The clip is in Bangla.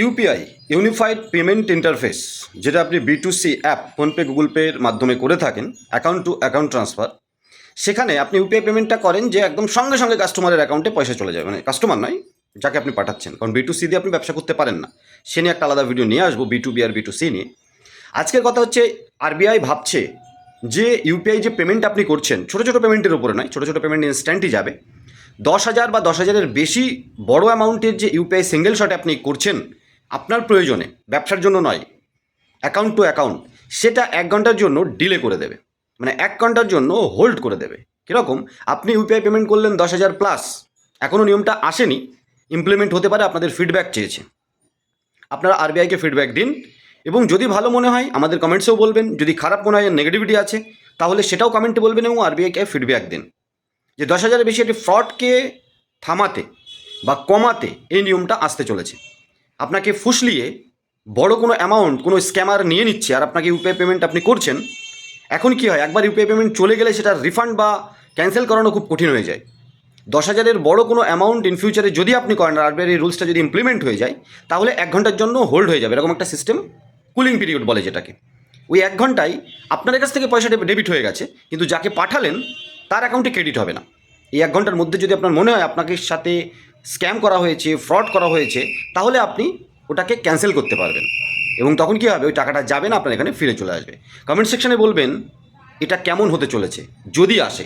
ইউপিআই ইউনিফাইড পেমেন্ট ইন্টারফেস, যেটা আপনি B2C অ্যাপ ফোনপে গুগল পের মাধ্যমে করে থাকেন অ্যাকাউন্ট টু অ্যাকাউন্ট ট্রান্সফার। সেখানে আপনি ইউপিআই পেমেন্টটা করেন যে একদম সঙ্গে সঙ্গে কাস্টমারের অ্যাকাউন্টে পয়সা চলে যাবে, মানে কাস্টমার নয়, যাকে আপনি পাঠাচ্ছেন, কারণ B2C দিয়ে আপনি ব্যবসা করতে পারেন না। সে নিয়ে একটা আলাদা ভিডিও নিয়ে আসবো, B2B আর B2C নিয়ে। আজকের কথা হচ্ছে আরবিআই ভাবছে যে ইউপিআই যে পেমেন্ট আপনি করছেন ছোটো ছোটো পেমেন্টের উপরে নয়, ছোটো ছোটো পেমেন্ট ইনস্ট্যান্টই যাবে। 10,000 বা 10,000-এর বেশি বড় অ্যামাউন্টের যে ইউপিআই সিঙ্গেল শটে আপনি করছেন আপনার প্রয়োজনে, ব্যবসার জন্য নয়, অ্যাকাউন্ট টু অ্যাকাউন্ট, সেটা 1 ঘন্টার জন্য ডিলে করে দেবে, মানে 1 ঘন্টার জন্য হোল্ড করে দেবে। কীরকম? আপনি ইউপিআই পেমেন্ট করলেন 10,000 প্লাস, এখনও নিয়মটা আসেনি, ইমপ্লিমেন্ট হতে পারে, আপনাদের ফিডব্যাক চেয়েছে। আপনারা আরবিআইকে ফিডব্যাক দিন, এবং যদি ভালো মনে হয় আমাদের কমেন্টসেও বলবেন, যদি খারাপ মনে হয়, নেগেটিভিটি আছে, তাহলে সেটাও কমেন্টে বলবেন এবং আরবিআইকে ফিডব্যাক দিন যে 10,000-এর বেশি একটি ফ্রডকে থামাতে বা কমাতে এই নিয়মটা আসতে চলেছে। আপনাকে ফুসলিয়ে বড় কোনো অ্যামাউন্ট কোনো স্ক্যামার নিয়ে নিচ্ছে আর আপনাকে ইউপিআই পেমেন্ট আপনি করছেন। এখন কি হয়, একবার ইউপিআই পেমেন্ট চলে গেলে সেটা রিফান্ড বা ক্যান্সেল করানো খুব কঠিন হয়ে যায়। 10,000-এর বড় কোনো অ্যামাউন্ট ইন ফিউচারে যদি আপনি করেন, আর আরবিআই এই রুলসটা যদি ইমপ্লিমেন্ট হয়ে যায়, তাহলে 1 ঘন্টার জন্য হোল্ড হয়ে যাবে, এরকম একটা সিস্টেম, কুলিং পিরিয়ড বলে যেটাকে। ওই 1 ঘন্টায় আপনার কাছ থেকে পয়সা ডেবিট হয়ে গেছে, কিন্তু যাকে পাঠালেন তার অ্যাকাউন্টে ক্রেডিট হবে না। এই 1 ঘন্টার মধ্যে যদি আপনার মনে হয় আপনাকে সাথে স্ক্যাম করা হয়েছে, ফ্রড করা হয়েছে, তাহলে আপনি ওটাকে ক্যান্সেল করতে পারবেন, এবং তখন কী হবে, ওই টাকাটা যাবে না, আপনার এখানে ফিরে চলে আসবে। কমেন্ট সেকশনে বলবেন এটা কেমন হতে চলেছে যদি আসে।